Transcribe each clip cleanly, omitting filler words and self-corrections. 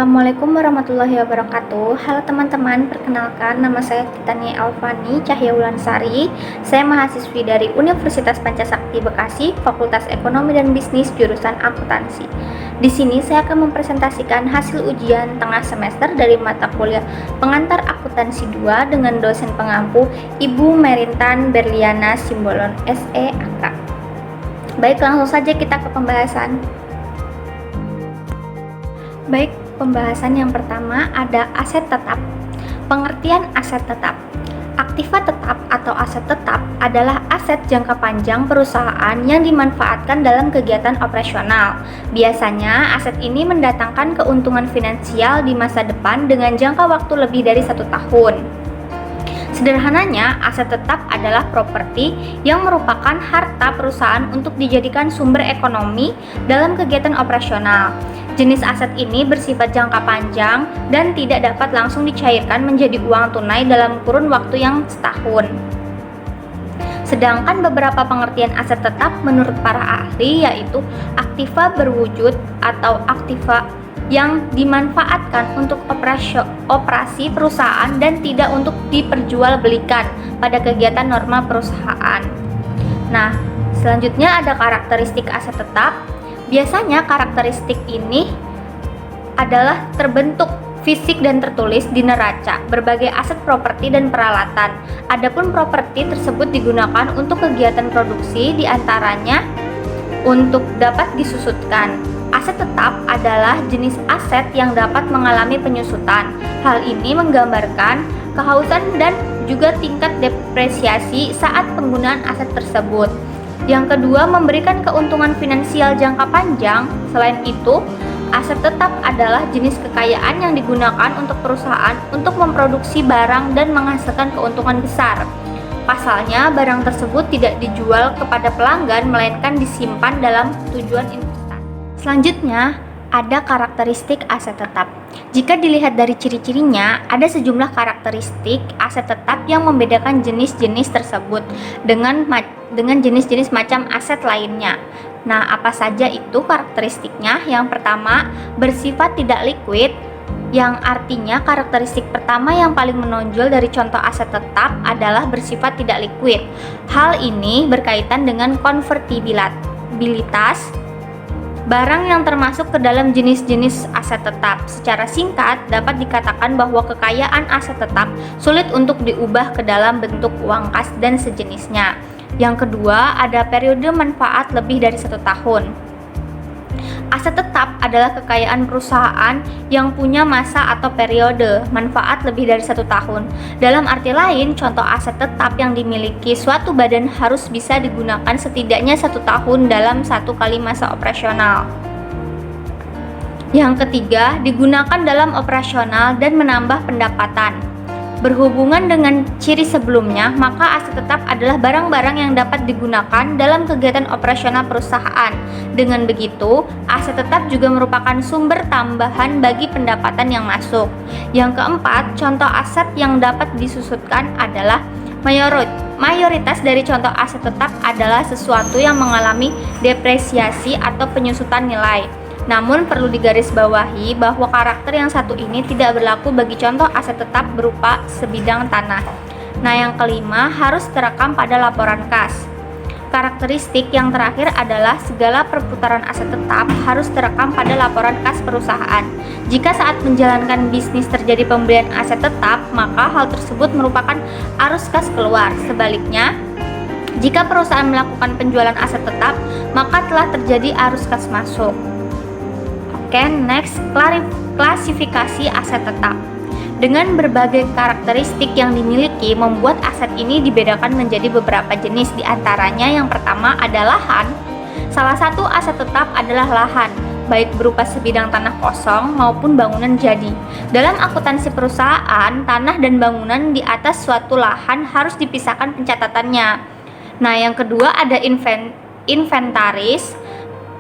Assalamualaikum warahmatullahi wabarakatuh. Halo teman-teman, perkenalkan nama saya Titani Alfani Cahya Wulansari. Saya mahasiswi dari Universitas Pancasakti Bekasi, Fakultas Ekonomi dan Bisnis jurusan Akuntansi. Di sini saya akan mempresentasikan hasil ujian tengah semester dari mata kuliah Pengantar Akuntansi 2 dengan dosen pengampu Ibu Merintan Berliana Simbolon SEAK. Baik, langsung saja kita ke pembahasan. Baik, pembahasan yang pertama ada aset tetap. Pengertian aset tetap. Aktiva tetap atau aset tetap adalah aset jangka panjang perusahaan yang dimanfaatkan dalam kegiatan operasional. Biasanya, aset ini mendatangkan keuntungan finansial di masa depan dengan jangka waktu lebih dari 1 tahun. Sederhananya, aset tetap adalah properti yang merupakan harta perusahaan untuk dijadikan sumber ekonomi dalam kegiatan operasional. Jenis aset ini bersifat jangka panjang dan tidak dapat langsung dicairkan menjadi uang tunai dalam kurun waktu yang setahun. Sedangkan beberapa pengertian aset tetap menurut para ahli yaitu aktiva berwujud atau aktiva yang dimanfaatkan untuk operasi perusahaan dan tidak untuk diperjualbelikan pada kegiatan normal perusahaan. Nah, selanjutnya ada karakteristik aset tetap. Biasanya karakteristik ini adalah terbentuk fisik dan tertulis di neraca berbagai aset properti dan peralatan. Adapun properti tersebut digunakan untuk kegiatan produksi, diantaranya untuk dapat disusutkan. Aset tetap adalah jenis aset yang dapat mengalami penyusutan. Hal ini menggambarkan kehausan dan juga tingkat depresiasi saat penggunaan aset tersebut. Yang kedua, memberikan keuntungan finansial jangka panjang. Selain itu, aset tetap adalah jenis kekayaan yang digunakan untuk perusahaan untuk memproduksi barang dan menghasilkan keuntungan besar. Pasalnya, barang tersebut tidak dijual kepada pelanggan, melainkan disimpan dalam tujuan investasi. Selanjutnya, ada karakteristik aset tetap. Jika dilihat dari ciri-cirinya, ada sejumlah karakteristik aset tetap yang membedakan jenis-jenis tersebut dengan jenis-jenis macam aset lainnya. Nah, apa saja itu karakteristiknya? Yang pertama, bersifat tidak liquid, yang artinya karakteristik pertama yang paling menonjol dari contoh aset tetap adalah bersifat tidak liquid. Hal ini berkaitan dengan konvertibilitas barang yang termasuk ke dalam jenis-jenis aset tetap. Secara singkat, dapat dikatakan bahwa kekayaan aset tetap sulit untuk diubah ke dalam bentuk uang kas dan sejenisnya. Yang kedua, ada periode manfaat lebih dari 1 tahun. Aset tetap adalah kekayaan perusahaan yang punya masa atau periode manfaat lebih dari 1 tahun. Dalam arti lain, contoh aset tetap yang dimiliki suatu badan harus bisa digunakan setidaknya 1 tahun dalam 1 kali masa operasional. Yang ketiga, digunakan dalam operasional dan menambah pendapatan. Berhubungan dengan ciri sebelumnya, maka aset tetap adalah barang-barang yang dapat digunakan dalam kegiatan operasional perusahaan. Dengan begitu, aset tetap juga merupakan sumber tambahan bagi pendapatan yang masuk. Yang keempat, contoh aset yang dapat disusutkan adalah mayoritas dari contoh aset tetap adalah sesuatu yang mengalami depresiasi atau penyusutan nilai. Namun perlu digarisbawahi bahwa karakter yang satu ini tidak berlaku bagi contoh aset tetap berupa sebidang tanah. Nah, yang kelima, harus terekam pada laporan kas. Karakteristik yang terakhir adalah segala perputaran aset tetap harus terekam pada laporan kas perusahaan. Jika saat menjalankan bisnis terjadi pembelian aset tetap, maka hal tersebut merupakan arus kas keluar. Sebaliknya, jika perusahaan melakukan penjualan aset tetap, maka telah terjadi arus kas masuk. Oke, next, klasifikasi aset tetap. Dengan berbagai karakteristik yang dimiliki, membuat aset ini dibedakan menjadi beberapa jenis. Di antaranya yang pertama ada lahan. Salah satu aset tetap adalah lahan, baik berupa sebidang tanah kosong maupun bangunan jadi. Dalam akuntansi perusahaan, tanah dan bangunan di atas suatu lahan harus dipisahkan pencatatannya. Nah, yang kedua ada inventaris,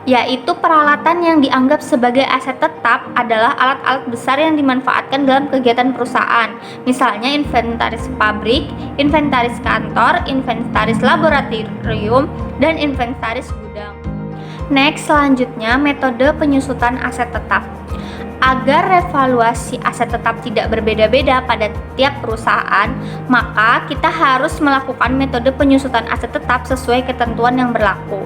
yaitu peralatan yang dianggap sebagai aset tetap adalah alat-alat besar yang dimanfaatkan dalam kegiatan perusahaan. Misalnya inventaris pabrik, inventaris kantor, inventaris laboratorium, dan inventaris gudang. Next, selanjutnya metode penyusutan aset tetap. Agar revaluasi aset tetap tidak berbeda-beda pada tiap perusahaan, maka kita harus melakukan metode penyusutan aset tetap sesuai ketentuan yang berlaku.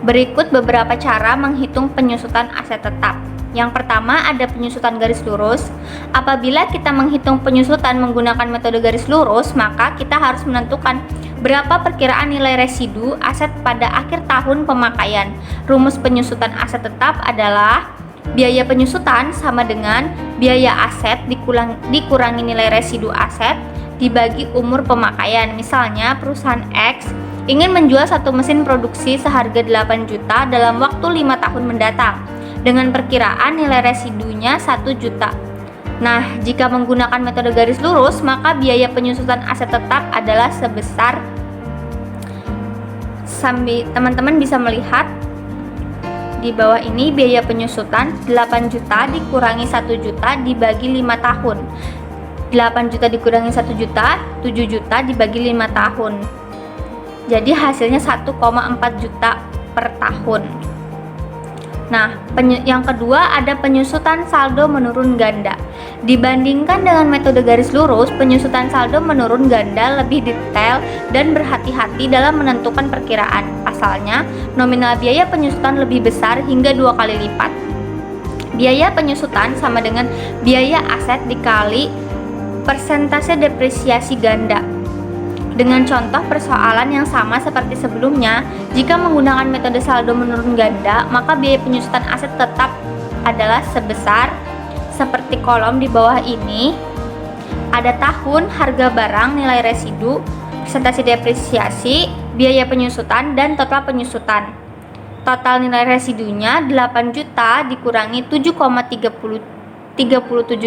Berikut beberapa cara menghitung penyusutan aset tetap. Yang pertama ada penyusutan garis lurus. Apabila kita menghitung penyusutan menggunakan metode garis lurus, maka kita harus menentukan berapa perkiraan nilai residu aset pada akhir tahun pemakaian. Rumus penyusutan aset tetap adalah biaya penyusutan sama dengan biaya aset dikurangi nilai residu aset dibagi umur pemakaian. Misalnya perusahaan X ingin menjual satu mesin produksi seharga 8 juta dalam waktu 5 tahun mendatang dengan perkiraan nilai residunya 1 juta. Nah, jika menggunakan metode garis lurus, maka biaya penyusutan aset tetap adalah sebesar, teman-teman bisa melihat di bawah ini, biaya penyusutan 8 juta dikurangi 1 juta dibagi 5 tahun. 8 juta dikurangi 1 juta, 7 juta dibagi 5 tahun. Jadi hasilnya 1,4 juta per tahun. Nah, yang kedua ada penyusutan saldo menurun ganda. Dibandingkan dengan metode garis lurus, penyusutan saldo menurun ganda lebih detail dan berhati-hati dalam menentukan perkiraan. Pasalnya, nominal biaya penyusutan lebih besar hingga 2 kali lipat. Biaya penyusutan sama dengan biaya aset dikali persentase depresiasi ganda. Dengan contoh persoalan yang sama seperti sebelumnya, jika menggunakan metode saldo menurun ganda, maka biaya penyusutan aset tetap adalah sebesar, seperti kolom di bawah ini, ada tahun, harga barang, nilai residu, persentase depresiasi, biaya penyusutan, dan total penyusutan. Total nilai residunya 8 juta dikurangi 7,37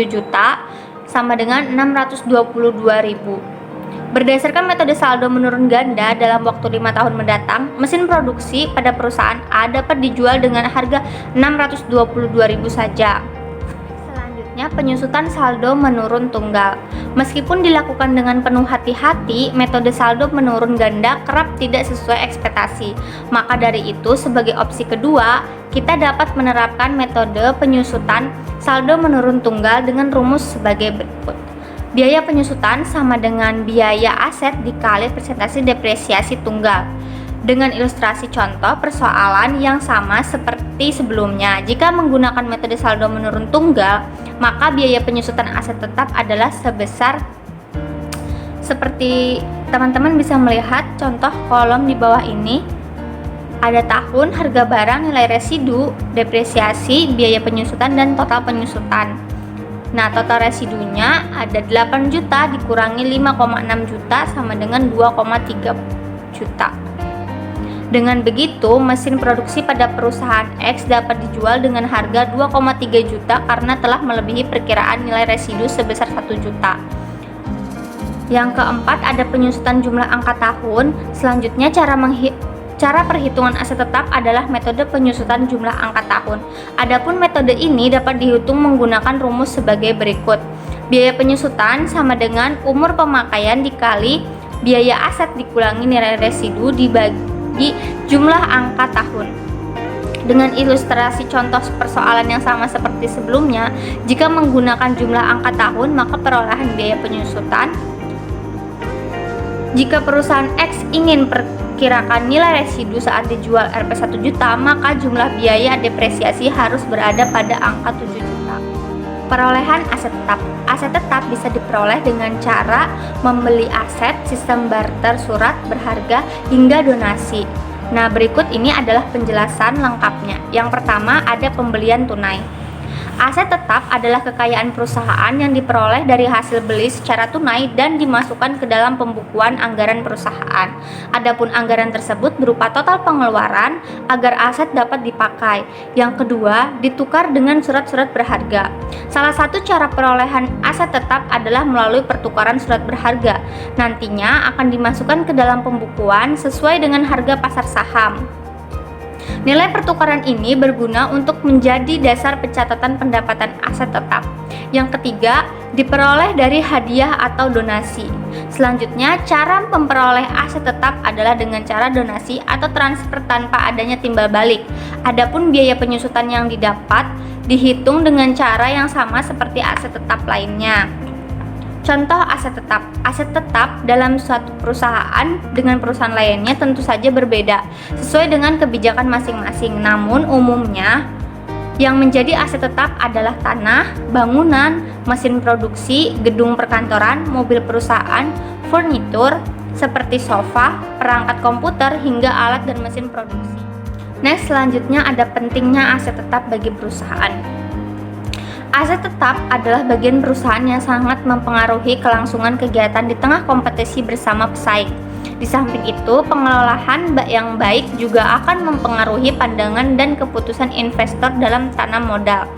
juta sama dengan 622.000. Berdasarkan metode saldo menurun ganda dalam waktu 5 tahun mendatang, mesin produksi pada perusahaan A dapat dijual dengan harga 622.000 saja. Selanjutnya, penyusutan saldo menurun tunggal. Meskipun dilakukan dengan penuh hati-hati, metode saldo menurun ganda kerap tidak sesuai ekspektasi. Maka dari itu, sebagai opsi kedua, kita dapat menerapkan metode penyusutan saldo menurun tunggal dengan rumus sebagai berikut. Biaya penyusutan sama dengan biaya aset dikali persentase depresiasi tunggal. Dengan ilustrasi contoh persoalan yang sama seperti sebelumnya. Jika menggunakan metode saldo menurun tunggal, maka biaya penyusutan aset tetap adalah sebesar, seperti teman-teman bisa melihat contoh kolom di bawah ini. Ada tahun, harga barang, nilai residu, depresiasi, biaya penyusutan, dan total penyusutan. Nah, total residunya ada 8 juta dikurangi 5,6 juta sama dengan 2,3 juta. Dengan begitu, mesin produksi pada perusahaan X dapat dijual dengan harga 2,3 juta karena telah melebihi perkiraan nilai residu sebesar 1 juta. Yang keempat ada penyusutan jumlah angka tahun. Selanjutnya cara perhitungan aset tetap adalah metode penyusutan jumlah angka tahun. Adapun metode ini dapat dihitung menggunakan rumus sebagai berikut. Biaya penyusutan sama dengan umur pemakaian dikali biaya aset dikurangi nilai residu dibagi jumlah angka tahun. Dengan ilustrasi contoh persoalan yang sama seperti sebelumnya, jika menggunakan jumlah angka tahun, maka perolehan biaya penyusutan, jika perusahaan X ingin perkirakan nilai residu saat dijual Rp 1 juta, maka jumlah biaya depresiasi harus berada pada angka 7 juta. Perolehan aset tetap. Aset tetap bisa diperoleh dengan cara membeli aset, sistem barter surat berharga, hingga donasi. Nah, berikut ini adalah penjelasan lengkapnya. Yang pertama, ada pembelian tunai. Aset tetap adalah kekayaan perusahaan yang diperoleh dari hasil beli secara tunai dan dimasukkan ke dalam pembukuan anggaran perusahaan. Adapun anggaran tersebut berupa total pengeluaran agar aset dapat dipakai. Yang kedua, ditukar dengan surat-surat berharga. Salah satu cara perolehan aset tetap adalah melalui pertukaran surat berharga. Nantinya akan dimasukkan ke dalam pembukuan sesuai dengan harga pasar saham. Nilai pertukaran ini berguna untuk menjadi dasar pencatatan pendapatan aset tetap. Yang ketiga, diperoleh dari hadiah atau donasi. Selanjutnya, cara memperoleh aset tetap adalah dengan cara donasi atau transfer tanpa adanya timbal balik. Adapun biaya penyusutan yang didapat dihitung dengan cara yang sama seperti aset tetap lainnya. Contoh aset tetap. Aset tetap dalam suatu perusahaan dengan perusahaan lainnya tentu saja berbeda sesuai dengan kebijakan masing-masing. Namun umumnya yang menjadi aset tetap adalah tanah, bangunan, mesin produksi, gedung perkantoran, mobil perusahaan, furnitur seperti sofa, perangkat komputer hingga alat dan mesin produksi. Next, selanjutnya ada pentingnya aset tetap bagi perusahaan. Aset tetap adalah bagian perusahaan yang sangat mempengaruhi kelangsungan kegiatan di tengah kompetisi bersama pesaing. Di samping itu, pengelolaan yang baik juga akan mempengaruhi pandangan dan keputusan investor dalam tanam modal.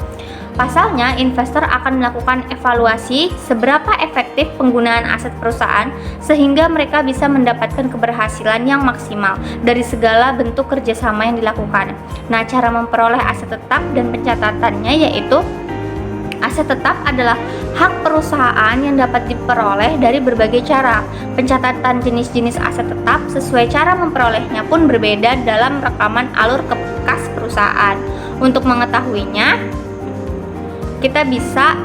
Pasalnya, investor akan melakukan evaluasi seberapa efektif penggunaan aset perusahaan sehingga mereka bisa mendapatkan keberhasilan yang maksimal dari segala bentuk kerjasama yang dilakukan. Nah, cara memperoleh aset tetap dan pencatatannya yaitu aset tetap adalah hak perusahaan yang dapat diperoleh dari berbagai cara. Pencatatan jenis-jenis aset tetap sesuai cara memperolehnya pun berbeda dalam rekaman alur ke kas perusahaan. Untuk mengetahuinya, kita bisa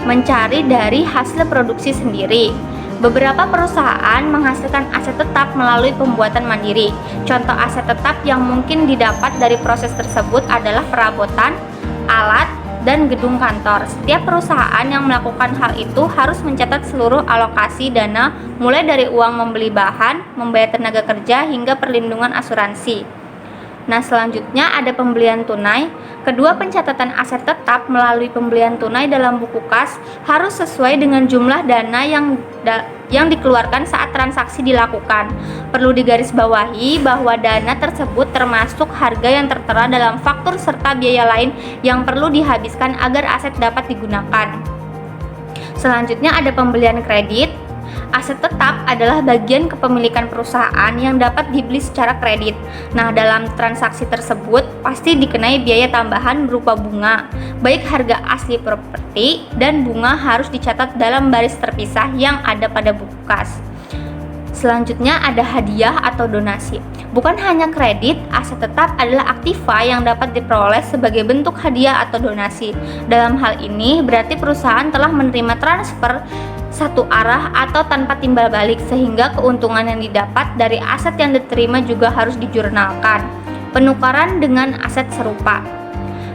mencari dari hasil produksi sendiri. Beberapa perusahaan menghasilkan aset tetap melalui pembuatan mandiri. Contoh aset tetap yang mungkin didapat dari proses tersebut adalah perabotan, alat, dan gedung kantor. Setiap perusahaan yang melakukan hal itu harus mencatat seluruh alokasi dana mulai dari uang membeli bahan, membayar tenaga kerja, hingga perlindungan asuransi. Nah, selanjutnya ada pembelian tunai. Kedua pencatatan aset tetap melalui pembelian tunai dalam buku kas harus sesuai dengan jumlah dana yang dikeluarkan saat transaksi dilakukan. Perlu digarisbawahi bahwa dana tersebut termasuk harga yang tertera dalam faktur serta biaya lain yang perlu dihabiskan agar aset dapat digunakan. Selanjutnya ada pembelian kredit. Aset tetap adalah bagian kepemilikan perusahaan yang dapat dibeli secara kredit. Nah, dalam transaksi tersebut pasti dikenai biaya tambahan berupa bunga. Baik harga asli properti dan bunga harus dicatat dalam baris terpisah yang ada pada buku kas. Selanjutnya ada hadiah atau donasi. Bukan hanya kredit, aset tetap adalah aktiva yang dapat diperoleh sebagai bentuk hadiah atau donasi. Dalam hal ini berarti perusahaan telah menerima transfer satu arah atau tanpa timbal balik sehingga keuntungan yang didapat dari aset yang diterima juga harus dijurnalkan. Penukaran dengan aset serupa.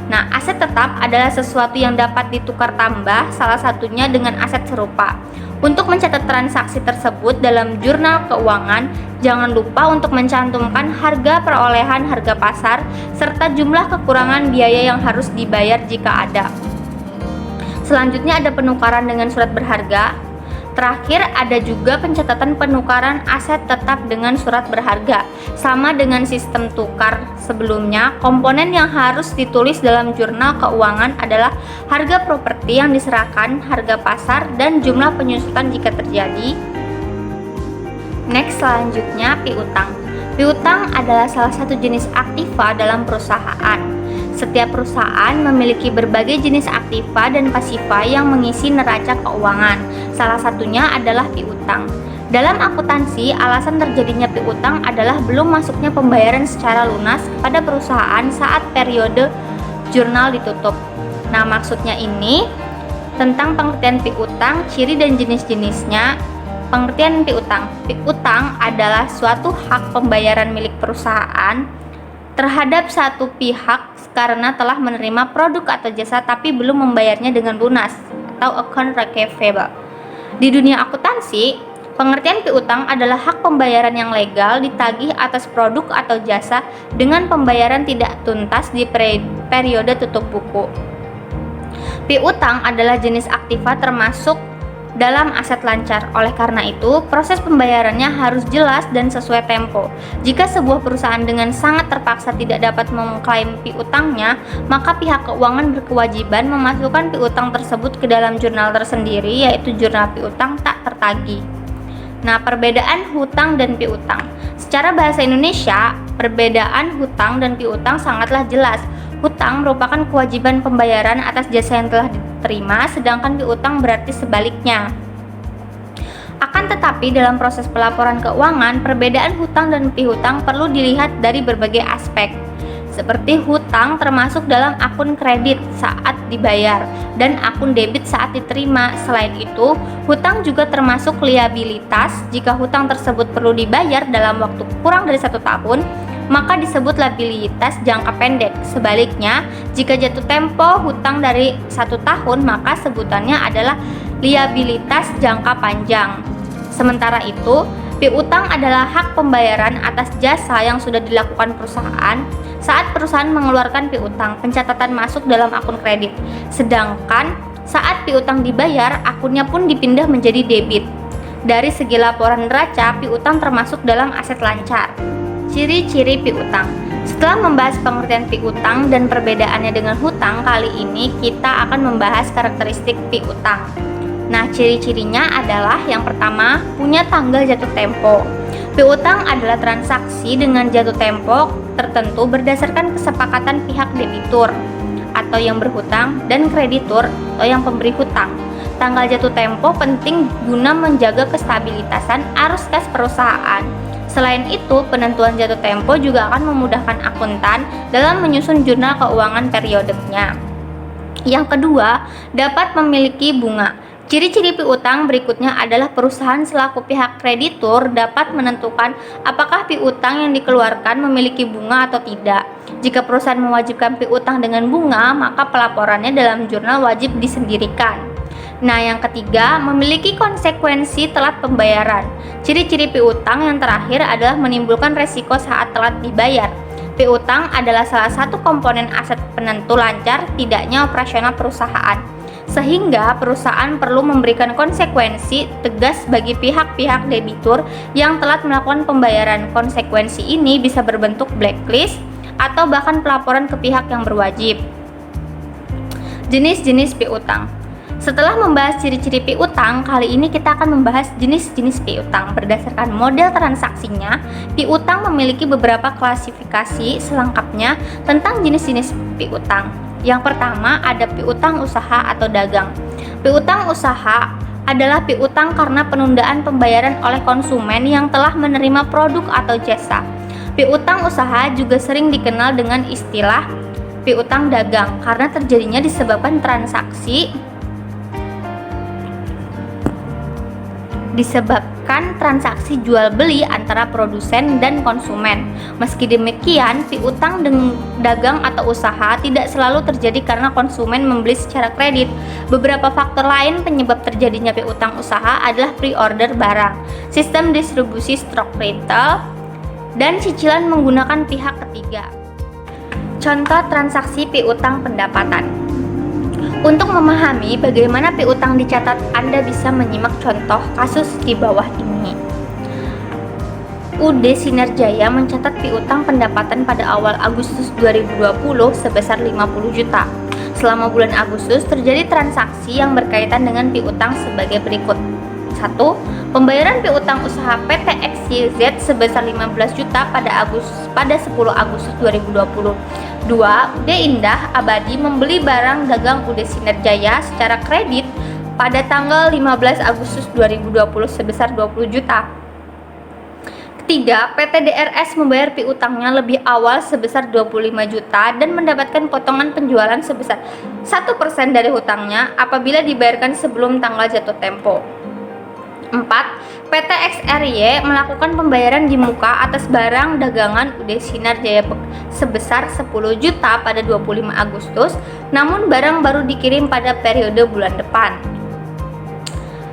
Nah, aset tetap adalah sesuatu yang dapat ditukar tambah, salah satunya dengan aset serupa. Untuk mencatat transaksi tersebut dalam jurnal keuangan, jangan lupa untuk mencantumkan harga perolehan harga pasar serta jumlah kekurangan biaya yang harus dibayar jika ada. Selanjutnya ada penukaran dengan surat berharga. Terakhir ada juga pencatatan penukaran aset tetap dengan surat berharga. Sama dengan sistem tukar sebelumnya, komponen yang harus ditulis dalam jurnal keuangan adalah harga properti yang diserahkan, harga pasar, dan jumlah penyusutan jika terjadi. Next, selanjutnya piutang. Piutang adalah salah satu jenis aktiva dalam perusahaan. Setiap perusahaan memiliki berbagai jenis aktiva dan pasiva yang mengisi neraca keuangan. Salah satunya adalah piutang. Dalam akuntansi, alasan terjadinya piutang adalah belum masuknya pembayaran secara lunas kepada perusahaan saat periode jurnal ditutup. Nah, maksudnya ini tentang pengertian piutang, ciri dan jenis-jenisnya. Pengertian piutang. Piutang adalah suatu hak pembayaran milik perusahaan terhadap satu pihak karena telah menerima produk atau jasa tapi belum membayarnya dengan lunas atau account receivable. Di dunia akuntansi, pengertian piutang adalah hak pembayaran yang legal ditagih atas produk atau jasa dengan pembayaran tidak tuntas di periode tutup buku. Piutang adalah jenis aktiva termasuk dalam aset lancar. Oleh karena itu, proses pembayarannya harus jelas dan sesuai tempo. Jika sebuah perusahaan dengan sangat terpaksa tidak dapat mengklaim piutangnya, maka pihak keuangan berkewajiban memasukkan piutang tersebut ke dalam jurnal tersendiri, yaitu jurnal piutang tak tertagih. Nah, perbedaan hutang dan piutang. Secara bahasa Indonesia, perbedaan hutang dan piutang sangatlah jelas. Hutang merupakan kewajiban pembayaran atas jasa yang telah diterima, sedangkan piutang berarti sebaliknya. Akan tetapi dalam proses pelaporan keuangan, perbedaan hutang dan piutang perlu dilihat dari berbagai aspek. seperti hutang termasuk dalam akun kredit saat dibayar dan akun debit saat diterima. Selain itu, hutang juga termasuk liabilitas. Jika hutang tersebut perlu dibayar dalam waktu kurang dari 1 tahun, maka disebut liabilitas jangka pendek. Sebaliknya, jika jatuh tempo hutang dari 1 tahun, maka sebutannya adalah liabilitas jangka panjang. Sementara itu, piutang adalah hak pembayaran atas jasa yang sudah dilakukan perusahaan saat perusahaan mengeluarkan piutang. Pencatatan masuk dalam akun kredit. Sedangkan saat piutang dibayar, akunnya pun dipindah menjadi debit. Dari segi laporan neraca, piutang termasuk dalam aset lancar. Ciri-ciri piutang. Setelah membahas pengertian piutang dan perbedaannya dengan hutang, kali ini kita akan membahas karakteristik piutang. Nah, ciri-cirinya adalah yang pertama, punya tanggal jatuh tempo. Piutang adalah transaksi dengan jatuh tempo tertentu berdasarkan kesepakatan pihak debitur atau yang berhutang dan kreditur atau yang pemberi hutang. Tanggal jatuh tempo penting guna menjaga kestabilitasan arus kas perusahaan. Selain itu, penentuan jatuh tempo juga akan memudahkan akuntan dalam menyusun jurnal keuangan periodiknya. Yang kedua, dapat memiliki bunga. Ciri-ciri piutang berikutnya adalah perusahaan selaku pihak kreditur dapat menentukan apakah piutang yang dikeluarkan memiliki bunga atau tidak. Jika perusahaan mewajibkan piutang dengan bunga, maka pelaporannya dalam jurnal wajib disendirikan. Nah, yang ketiga, memiliki konsekuensi telat pembayaran. Ciri-ciri piutang yang terakhir adalah menimbulkan resiko saat telat dibayar. Piutang adalah salah satu komponen aset penentu lancar tidaknya operasional perusahaan, sehingga perusahaan perlu memberikan konsekuensi tegas bagi pihak-pihak debitur yang telat melakukan pembayaran. Konsekuensi ini bisa berbentuk blacklist atau bahkan pelaporan ke pihak yang berwajib. Jenis-jenis piutang. Setelah membahas ciri-ciri piutang, kali ini kita akan membahas jenis-jenis piutang. Berdasarkan model transaksinya, piutang memiliki beberapa klasifikasi selengkapnya tentang jenis-jenis piutang. Yang pertama, ada piutang usaha atau dagang. Piutang usaha adalah piutang karena penundaan pembayaran oleh konsumen yang telah menerima produk atau jasa. Piutang usaha juga sering dikenal dengan istilah piutang dagang karena terjadinya disebabkan transaksi jual beli antara produsen dan konsumen. Meski demikian, piutang dagang atau usaha tidak selalu terjadi karena konsumen membeli secara kredit. Beberapa faktor lain penyebab terjadinya piutang usaha adalah pre-order barang, sistem distribusi stok retail, dan cicilan menggunakan pihak ketiga. Contoh transaksi piutang pendapatan. Untuk memahami bagaimana piutang dicatat, Anda bisa menyimak contoh kasus di bawah ini. UD Sinar Jaya mencatat piutang pendapatan pada awal Agustus 2020 sebesar 50 juta. Selama bulan Agustus terjadi transaksi yang berkaitan dengan piutang sebagai berikut. 1. Pembayaran piutang usaha PT XYZ sebesar 15 juta pada 10 Agustus 2020. 2. UD Indah Abadi membeli barang dagang UD Sinar Jaya secara kredit pada tanggal 15 Agustus 2020 sebesar 20 juta. Ketiga, PT DRS membayar piutangnya lebih awal sebesar 25 juta dan mendapatkan potongan penjualan sebesar 1% dari hutangnya apabila dibayarkan sebelum tanggal jatuh tempo. 4. PT XRY melakukan pembayaran di muka atas barang dagangan UD Sinar Jaya sebesar 10 juta pada 25 Agustus, namun barang baru dikirim pada periode bulan depan.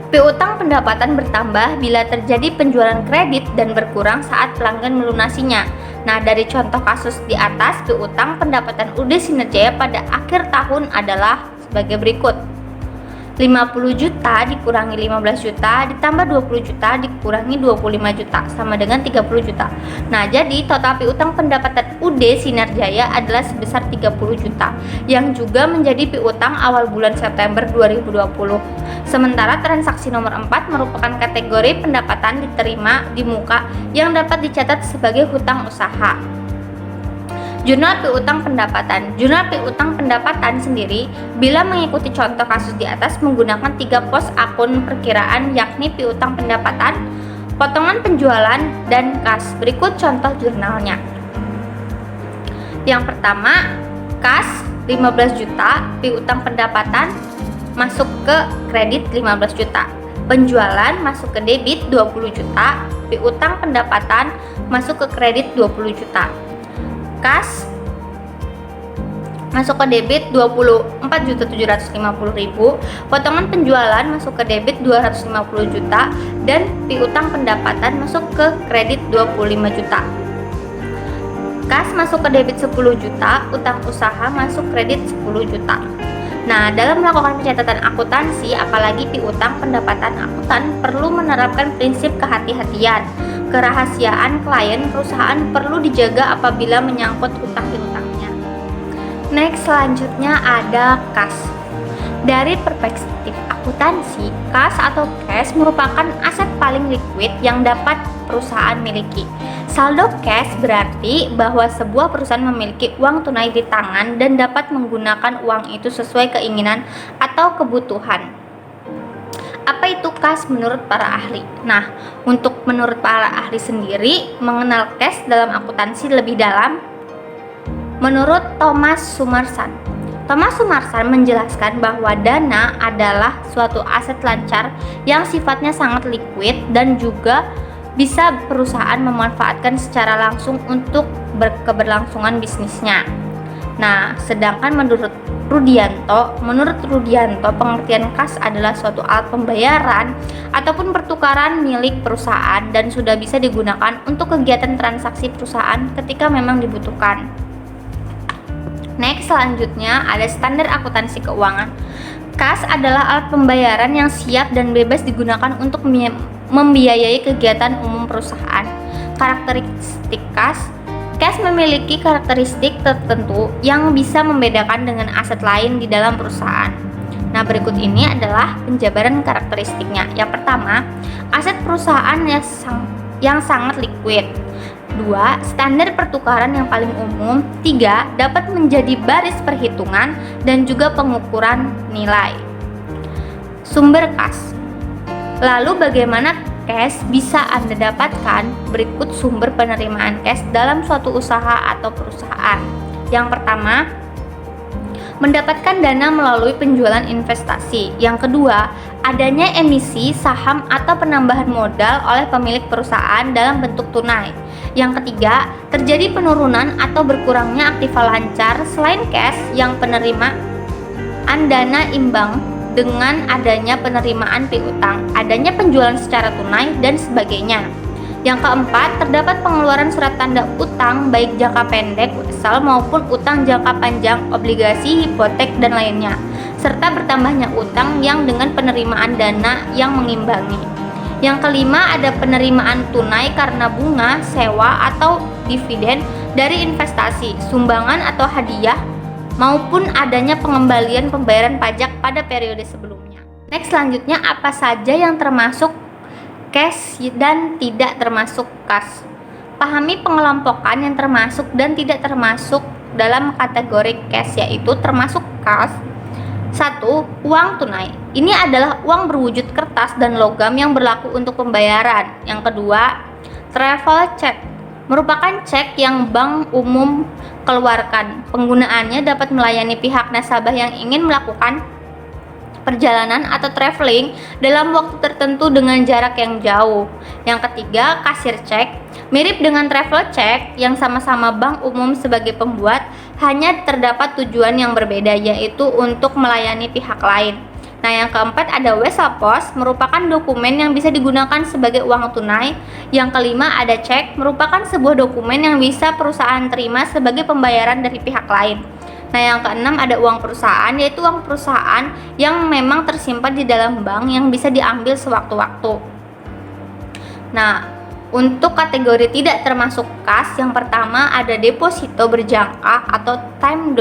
Piutang pendapatan bertambah bila terjadi penjualan kredit dan berkurang saat pelanggan melunasinya. Nah, dari contoh kasus di atas, piutang pendapatan UD Sinar Jaya pada akhir tahun adalah sebagai berikut. 50 juta dikurangi 15 juta ditambah 20 juta dikurangi 25 juta sama dengan 30 juta. Nah, jadi total piutang pendapatan UD Sinar Jaya adalah sebesar 30 juta yang juga menjadi piutang awal bulan September 2020. Sementara transaksi nomor 4 merupakan kategori pendapatan diterima di muka yang dapat dicatat sebagai hutang usaha. Jurnal piutang pendapatan. Jurnal piutang pendapatan sendiri bila mengikuti contoh kasus di atas menggunakan 3 pos akun perkiraan, yakni piutang pendapatan, potongan penjualan, dan kas. Berikut contoh jurnalnya. Yang pertama, kas 15 juta, piutang pendapatan masuk ke kredit 15 juta. Penjualan masuk ke debit 20 juta, piutang pendapatan masuk ke kredit 20 juta. Kas masuk ke debit 24.750.000, potongan penjualan masuk ke debit 250 juta, dan piutang pendapatan masuk ke kredit 25 juta. Kas masuk ke debit 10 juta, utang usaha masuk kredit 10 juta. Nah, dalam melakukan pencatatan akuntansi, apalagi piutang pendapatan akuntan, perlu menerapkan prinsip kehati-hatian. Kerahasiaan klien perusahaan perlu dijaga apabila menyangkut utang piutangnya. Next, selanjutnya ada kas. Dari perspektif akuntansi, kas atau cash merupakan aset paling liquid yang dapat perusahaan miliki. Saldo cash berarti bahwa sebuah perusahaan memiliki uang tunai di tangan dan dapat menggunakan uang itu sesuai keinginan atau kebutuhan. Apa itu kas menurut para ahli? Nah, untuk menurut para ahli sendiri, mengenal cash dalam akuntansi lebih dalam, menurut Thomas Summerson menjelaskan bahwa dana adalah suatu aset lancar yang sifatnya sangat liquid dan juga bisa perusahaan memanfaatkan secara langsung untuk keberlangsungan bisnisnya. Nah, sedangkan menurut Rudianto, pengertian kas adalah suatu alat pembayaran ataupun pertukaran milik perusahaan dan sudah bisa digunakan untuk kegiatan transaksi perusahaan ketika memang dibutuhkan. Next, selanjutnya ada standar akuntansi keuangan. Kas adalah alat pembayaran yang siap dan bebas digunakan untuk membiayai kegiatan umum perusahaan. Karakteristik kas memiliki karakteristik tertentu yang bisa membedakan dengan aset lain di dalam perusahaan. Nah, berikut ini adalah penjabaran karakteristiknya. Yang pertama, aset perusahaan yang sangat liquid. 2. Standar pertukaran yang paling umum. 3. Dapat menjadi baris perhitungan dan juga pengukuran nilai. Sumber kas. Lalu bagaimana cash bisa Anda dapatkan? Berikut sumber penerimaan cash dalam suatu usaha atau perusahaan. Yang pertama, mendapatkan dana melalui penjualan investasi. Yang kedua, adanya emisi saham atau penambahan modal oleh pemilik perusahaan dalam bentuk tunai. Yang ketiga, terjadi penurunan atau berkurangnya aktiva lancar selain cash yang penerimaan dana imbang dengan adanya penerimaan piutang, adanya penjualan secara tunai, dan sebagainya. Yang keempat, terdapat pengeluaran surat tanda utang baik jangka pendek (WSL) maupun utang jangka panjang, obligasi, hipotek, dan lainnya, serta bertambahnya utang yang dengan penerimaan dana yang mengimbangi. Yang kelima, ada penerimaan tunai karena bunga, sewa, atau dividen dari investasi, sumbangan atau hadiah, maupun adanya pengembalian pembayaran pajak pada periode sebelumnya. Next, selanjutnya apa saja yang termasuk cash dan tidak termasuk kas. Pahami pengelompokan yang termasuk dan tidak termasuk dalam kategori cash, yaitu termasuk kas. 1. Uang tunai. Ini adalah uang berwujud kertas dan logam yang berlaku untuk pembayaran. Yang kedua, travel check. Merupakan cek yang bank umum keluarkan. Penggunaannya dapat melayani pihak nasabah yang ingin melakukan perjalanan atau traveling dalam waktu tertentu dengan jarak yang jauh. Yang ketiga, kasir cek. Mirip dengan travel check yang sama-sama bank umum sebagai pembuat, hanya terdapat tujuan yang berbeda, yaitu untuk melayani pihak lain. Nah, yang keempat ada wesel pos, merupakan dokumen yang bisa digunakan sebagai uang tunai. Yang kelima ada cek, merupakan sebuah dokumen yang bisa perusahaan terima sebagai pembayaran dari pihak lain. Nah, yang keenam ada uang perusahaan, yaitu uang perusahaan yang memang tersimpan di dalam bank yang bisa diambil sewaktu-waktu. Nah, untuk kategori tidak termasuk kas, yang pertama ada deposito berjangka atau time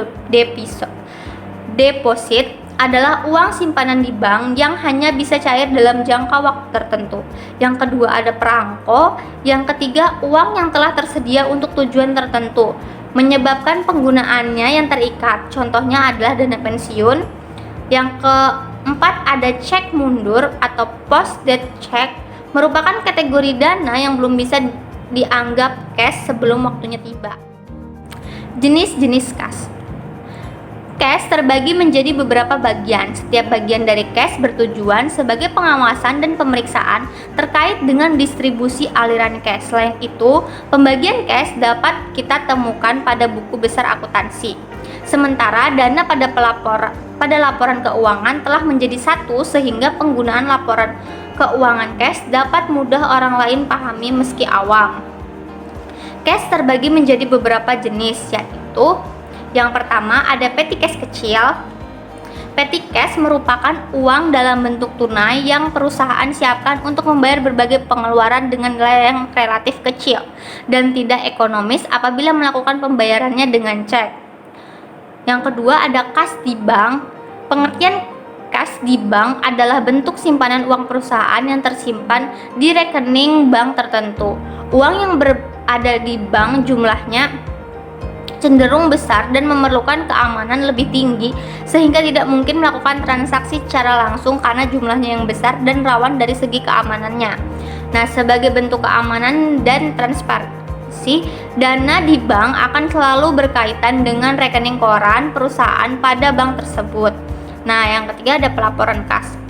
deposit adalah uang simpanan di bank yang hanya bisa cair dalam jangka waktu tertentu. Yang kedua ada perangko. Yang ketiga, uang yang telah tersedia untuk tujuan tertentu, menyebabkan penggunaannya yang terikat. Contohnya adalah dana pensiun. Yang keempat ada cek mundur atau post date check, merupakan kategori dana yang belum bisa dianggap cash sebelum waktunya tiba. Jenis-jenis kas. Cash terbagi menjadi beberapa bagian. Setiap bagian dari cash bertujuan sebagai pengawasan dan pemeriksaan terkait dengan distribusi aliran cash. Selain itu, pembagian cash dapat kita temukan pada buku besar akuntansi. Sementara dana pada laporan keuangan telah menjadi satu sehingga penggunaan laporan keuangan cash dapat mudah orang lain pahami meski awam. Cash terbagi menjadi beberapa jenis, yaitu yang pertama ada petty cash kecil. Petty cash merupakan uang dalam bentuk tunai yang perusahaan siapkan untuk membayar berbagai pengeluaran dengan nilai yang relatif kecil dan tidak ekonomis apabila melakukan pembayarannya dengan cek. Yang kedua ada kas di bank. Pengertian kas di bank adalah bentuk simpanan uang perusahaan yang tersimpan di rekening bank tertentu. Uang yang berada di bank jumlahnya cenderung besar dan memerlukan keamanan lebih tinggi sehingga tidak mungkin melakukan transaksi secara langsung karena jumlahnya yang besar dan rawan dari segi keamanannya. Nah, sebagai bentuk keamanan dan transparansi, dana di bank akan selalu berkaitan dengan rekening koran perusahaan pada bank tersebut. Nah, yang ketiga ada pelaporan kas.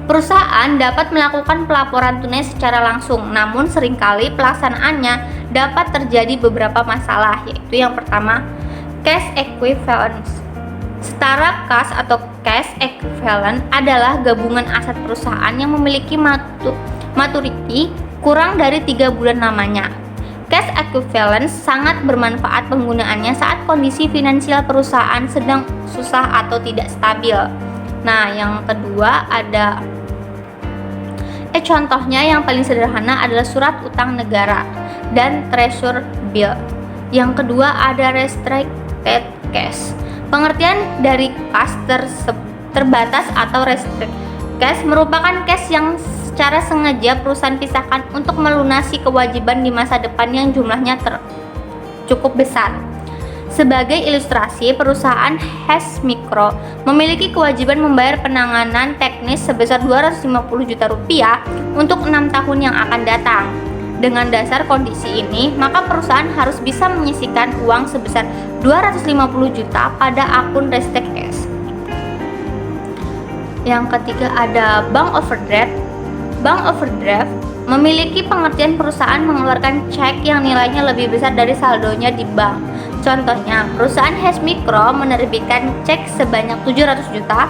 Perusahaan dapat melakukan pelaporan tunai secara langsung, namun seringkali pelaksanaannya dapat terjadi beberapa masalah, yaitu yang pertama, cash equivalence. Setara kas atau cash equivalent adalah gabungan aset perusahaan yang memiliki maturity kurang dari 3 bulan lamanya. Cash equivalence sangat bermanfaat penggunaannya saat kondisi finansial perusahaan sedang susah atau tidak stabil. Nah, yang kedua ada contohnya yang paling sederhana adalah surat utang negara dan treasury bill. Yang kedua ada restricted cash. Pengertian dari kas terbatas atau restricted cash merupakan cash yang secara sengaja perusahaan pisahkan untuk melunasi kewajiban di masa depan yang jumlahnya cukup besar. Sebagai ilustrasi, perusahaan Hess Mikro memiliki kewajiban membayar penanganan teknis sebesar 250 juta rupiah untuk 6 tahun yang akan datang. Dengan dasar kondisi ini, maka perusahaan harus bisa menyisihkan uang sebesar 250 juta pada akun restricted cash. Yang ketiga ada bank overdraft. Bank overdraft memiliki pengertian perusahaan mengeluarkan cek yang nilainya lebih besar dari saldonya di bank. Contohnya, perusahaan Hess Mikro menerbitkan cek sebanyak 700 juta,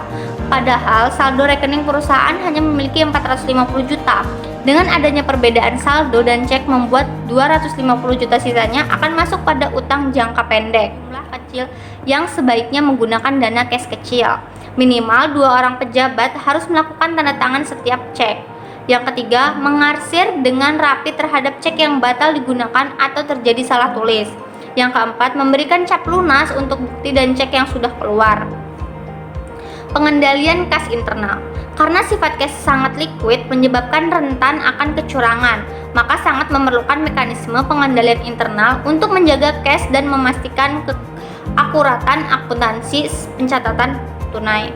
padahal saldo rekening perusahaan hanya memiliki 450 juta. Dengan adanya perbedaan saldo dan cek membuat 250 juta sisanya akan masuk pada utang jangka pendek. Jumlah kecil yang sebaiknya menggunakan dana cash kecil. Minimal 2 orang pejabat harus melakukan tanda tangan setiap cek. Yang ketiga, mengarsir dengan rapi terhadap cek yang batal digunakan atau terjadi salah tulis. Yang keempat, memberikan cap lunas untuk bukti dan cek yang sudah keluar. Pengendalian kas internal. Karena sifat cash sangat liquid menyebabkan rentan akan kecurangan, maka sangat memerlukan mekanisme pengendalian internal untuk menjaga cash dan memastikan keakuratan akuntansi pencatatan tunai.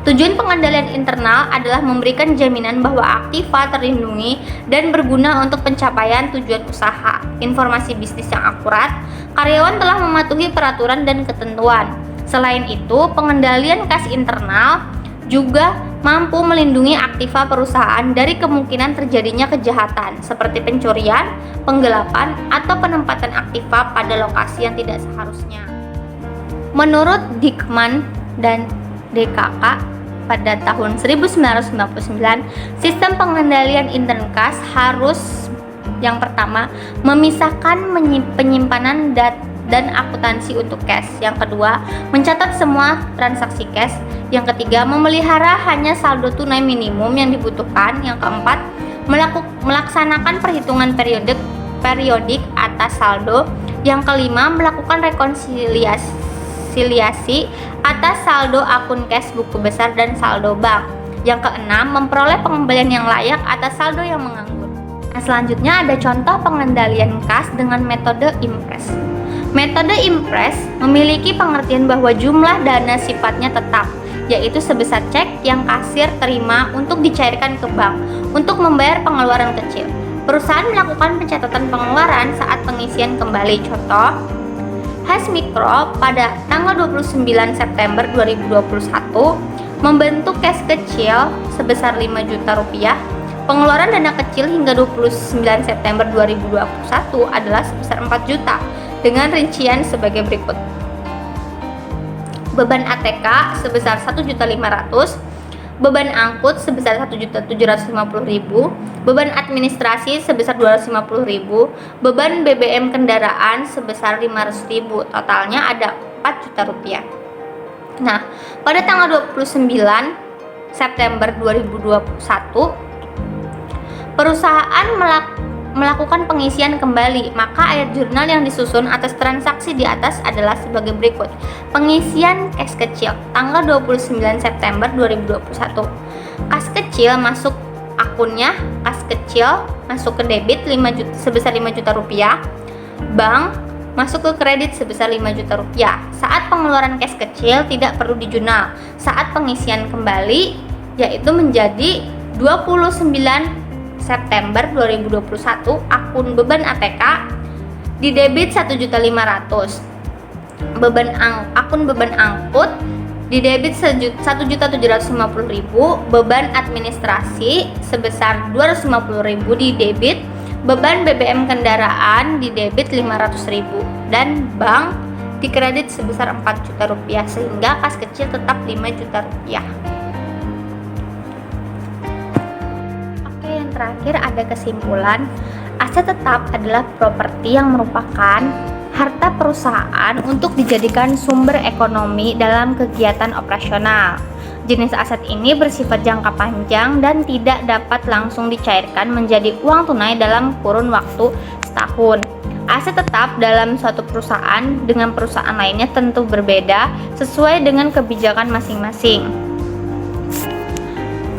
Tujuan pengendalian internal adalah memberikan jaminan bahwa aktiva terlindungi dan berguna untuk pencapaian tujuan usaha, informasi bisnis yang akurat, karyawan telah mematuhi peraturan dan ketentuan. Selain itu, pengendalian kas internal juga mampu melindungi aktiva perusahaan dari kemungkinan terjadinya kejahatan seperti pencurian, penggelapan, atau penempatan aktiva pada lokasi yang tidak seharusnya. Menurut Dickman dan DKK pada tahun 1999, sistem pengendalian intern kas harus yang pertama memisahkan penyimpanan dan akuntansi untuk cash. Yang kedua, mencatat semua transaksi cash. Yang ketiga, memelihara hanya saldo tunai minimum yang dibutuhkan. Yang keempat, melaksanakan perhitungan periodik atas saldo. Yang kelima, melakukan rekonsiliasi atas saldo akun cash buku besar dan saldo bank. Yang keenam, memperoleh pengembalian yang layak atas saldo yang menganggur. Nah, selanjutnya ada contoh pengendalian kas dengan metode Impress. Metode Impress memiliki pengertian bahwa jumlah dana sifatnya tetap, yaitu sebesar cek yang kasir terima untuk dicairkan ke bank untuk membayar pengeluaran kecil. Perusahaan melakukan pencatatan pengeluaran saat pengisian kembali. Contoh, Hasmikro pada tanggal 29 September 2021 membentuk cash kecil sebesar 5 juta rupiah. Pengeluaran dana kecil hingga 29 September 2021 adalah sebesar 4 juta dengan rincian sebagai berikut. Beban ATK sebesar 1.500.000, beban angkut sebesar 1.750.000, beban administrasi sebesar 250.000, beban BBM kendaraan sebesar 500.000. Totalnya ada 4 juta rupiah. Nah, pada tanggal 29 September 2021 perusahaan melakukan pengisian kembali, maka ayat jurnal yang disusun atas transaksi di atas adalah sebagai berikut. Pengisian kas kecil tanggal 29 September 2021. Kas kecil masuk akunnya, kas kecil masuk ke debit sebesar 5 juta rupiah. Bank masuk ke kredit sebesar 5 juta rupiah. Saat pengeluaran kas kecil tidak perlu dijurnal. Saat pengisian kembali yaitu menjadi 29 September 2021, akun beban ATK di debit 1.500.000. Akun beban angkut di debit 1.750.000, beban administrasi sebesar 250.000 di debit, beban BBM kendaraan di debit 500.000 dan bank di kredit sebesar 4 juta rupiah sehingga kas kecil tetap 5 juta rupiah. Terakhir ada kesimpulan, aset tetap adalah properti yang merupakan harta perusahaan untuk dijadikan sumber ekonomi dalam kegiatan operasional. Jenis aset ini bersifat jangka panjang dan tidak dapat langsung dicairkan menjadi uang tunai dalam kurun waktu setahun. Aset tetap dalam suatu perusahaan dengan perusahaan lainnya tentu berbeda sesuai dengan kebijakan masing-masing.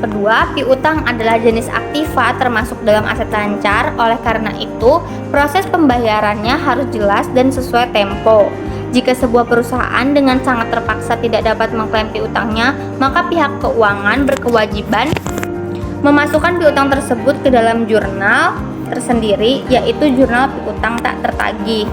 Kedua, piutang adalah jenis aktiva termasuk dalam aset lancar. Oleh karena itu, proses pembayarannya harus jelas dan sesuai tempo. Jika sebuah perusahaan dengan sangat terpaksa tidak dapat mengklaim piutangnya, maka pihak keuangan berkewajiban memasukkan piutang tersebut ke dalam jurnal tersendiri, yaitu jurnal piutang tak tertagih.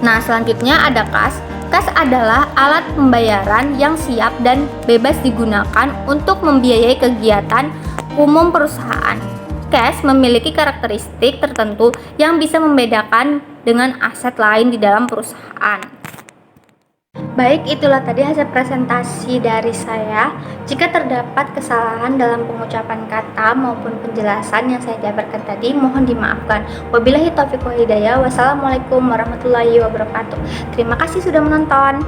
Nah, selanjutnya ada kas. Kas adalah alat pembayaran yang siap dan bebas digunakan untuk membiayai kegiatan umum perusahaan. Cash memiliki karakteristik tertentu yang bisa membedakan dengan aset lain di dalam perusahaan. Baik, itulah tadi hasil presentasi dari saya. Jika terdapat kesalahan dalam pengucapan kata maupun penjelasan yang saya jabarkan tadi, mohon dimaafkan. Wabillahi taufiq wal hidayah. Wassalamualaikum warahmatullahi wabarakatuh. Terima kasih sudah menonton.